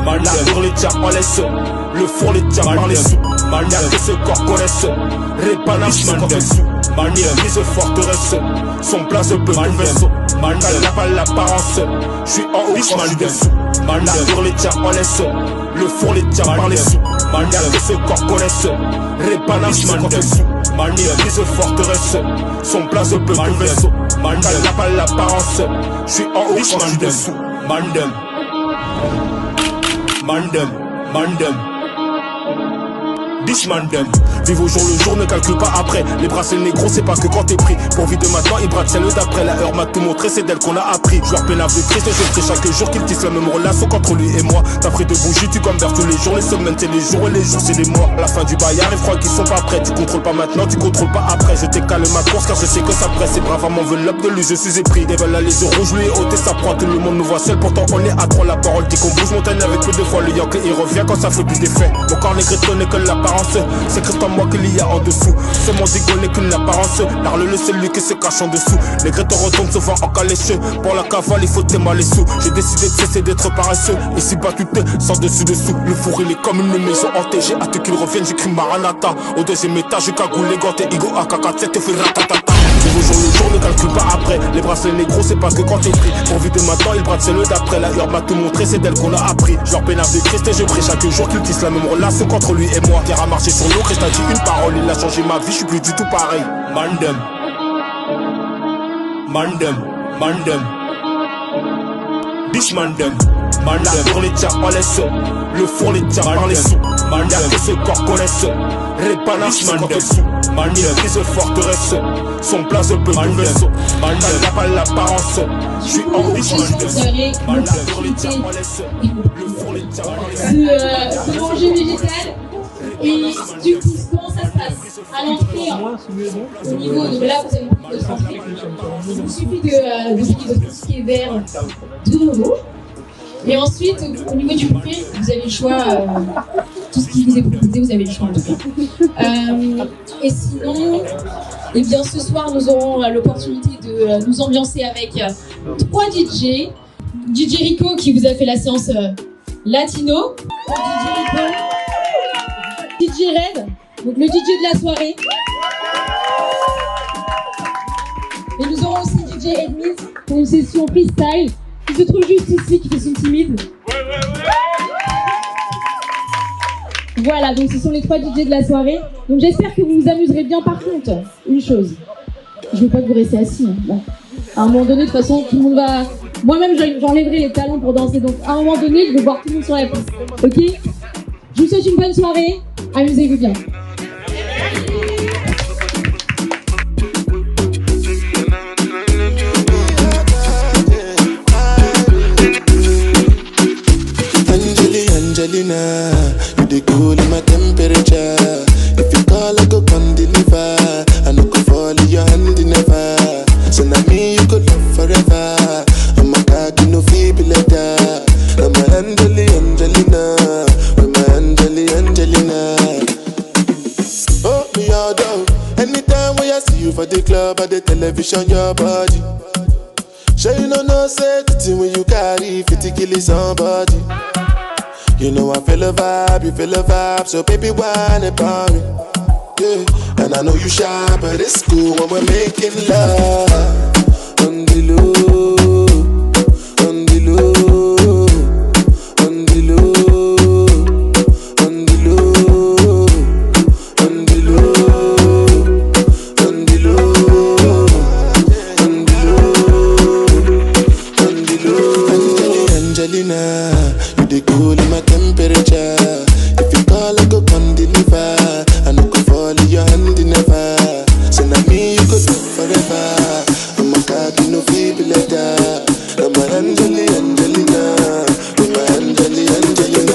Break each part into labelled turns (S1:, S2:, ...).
S1: l'armure les tient en laisse, le four les tient par les sous. Y'a que ce corps connaisse, répanage quand t'es sous. Brise forteresse, son place peut tout vaisseau. N'a pas l'apparence, j'suis en haut quand j'suis dessous. L'armure les tient en laisse, le four les tient par les sous. Y'a que ce corps connaisse, répanage quand t'es sous. Brise forteresse, son place peut tout vaisseau. N'a pas l'apparence, j'suis en haut quand j'suis dessous. Mandem. This man them. Vive au jour le jour, ne calcule pas après. Les bracelets négros, c'est pas que quand t'es pris. Pour vie de maintenant, ils braquent celle d'après. La heure m'a tout montré, c'est d'elle qu'on a appris. Joueur pénave de Christ, je prie chaque jour qu'il tisse la même relation qu'entre lui et moi. T'as pris de bougies, tu converses tous les jours. Les semaines, c'est les jours et les jours, c'est les mois. À la fin du bail, arrive, crois qu'ils sont pas prêts. Tu contrôles pas maintenant, tu contrôles pas après. Je t'écale ma course car je sais que ça presse. C'est brave à m'enveloppe de lui, je suis épris. Des balles à les yeux rouges, lui ôté sa proie. Tout le monde nous voit seul, pourtant on est à trois. La parole dit qu'on bouge montagne avec peu de fois. Le yank, il revient quand ça fait plus d'effet. Mon corps négreton n'est que l'apparence. C'est en moi qu'il y a en dessous. Ce monde digo n'est qu'une apparence. Parle le celui qui se cache en dessous. Les grétons retournent souvent en calécheux. Pour la cavale il faut t'aimer les sous. J'ai décidé de cesser d'être paresseux. Ici bas tu te sens dessus. Le four il est comme une maison hantée. J'ai hâte qu'il revienne, j'écris Maranatha. Au deuxième étage je cagoule les gantés. Igo AK-47 te fait ratatata. Vive au jour le jour, ne calcule pas après. Les bracelets négros c'est parce que quand t'es pris. Pour vie de maintenant il braque celle d'après. La heure m'a tout montré, c'est d'elle qu'on a appris. Genre pénave de Christ et je prie chaque jour qu'il tisse la même relation qu'entre lui et moi. Terre a marché sur l'eau, Christ a dit une parole, il a changé ma vie, je suis plus du tout pareil. Mandem. This mandem. L'armure les tient en laisse, le four les tient par les sous. Y'a que ce corps connaisse, répanage quand t'es sous. Brise forteresse, son place peut tout vaisseau. N'a pas l'apparence, j'suis en haut quand l'armure les tient en laisse, le four les tient par les sous.
S2: De manger végétal. Et du coup, comment ça se passe à l'entrée au niveau de là, vous avez beaucoup de santé. Il vous suffit de votre tout ce qui est vert de nouveau. Et ensuite, au niveau du buffet, vous avez le choix, tout ce qui vous est proposé, vous avez le choix en tout cas. Et sinon, eh bien, ce soir, nous aurons l'opportunité de nous ambiancer avec 3 DJ. DJ Rico qui vous a fait la séance latino. DJ Red, donc le DJ de la soirée. Et nous aurons aussi DJ Edmis pour une session freestyle. Il se trouve juste ici, qui fait son timide. Voilà, donc ce sont les 3 DJ de la soirée. Donc j'espère que vous vous amuserez bien. Par contre, une chose, je veux pas que vous restiez assis. Hein. Bon. À un moment donné, de toute façon, tout le monde va... Moi-même, j'enlèverai les talons pour danser. Donc à un moment donné, je veux voir tout le monde sur la piste. Ok ? Je vous souhaite une bonne soirée. Amusez-vous bien.
S3: Angelina, you the cool in my temperature. If you call, I go come deliver. I no go fall in your hand never. So now me you go love forever. I'm a cocky no feeble letter. I'm a Angelina, I'm a Angelina. Oh me all down. Anytime when I see you for the club or the television, your body. Sure you know say the thing when you carry 50 kill somebody. You know I feel a vibe, you feel a vibe, so baby whine about me, yeah. And I know you shy, but it's cool when we're making love. On the low, on the low, on the low, on the low, on the low, on the low, on the low, on the low. Angelina, you the cool in my temperature. If you call, I go come deliver. I no go fall in your hand never. So now me you go do forever. I'm a cocky no feeble letter. I'm a Angelina, I'm a Angelina.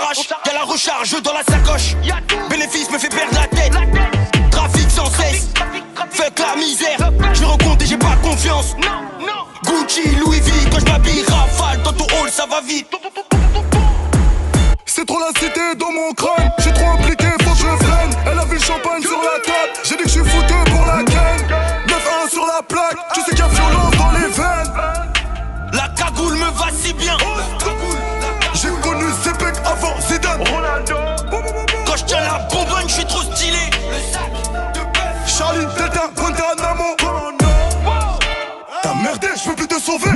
S4: crache, y'a la recharge dans la sacoche. Bénéfice me fait perdre la tête. Trafic sans cesse, fuck la misère. Je recompte et j'ai pas confiance. Gucci, Louis V, quand je m'habille rafale. Dans ton hall ça va vite.
S5: C'est trop la cité dans mon crâne. J'suis trop impliqué, faut que je freine. Elle a vu le champagne sur la table. J'ai dit que j'suis foutu pour la ken. 9-1 sur la plaque. Tu sais qu'il y a violence dans les veines.
S4: La cagoule me va si bien.
S5: J'ai connu Zepek avant Zidane.
S4: Quand je tiens la bonbonne, j'suis trop stylé.
S5: Charlie, Delta, Guantanamo. T'as merdé, j'peux plus te sauver.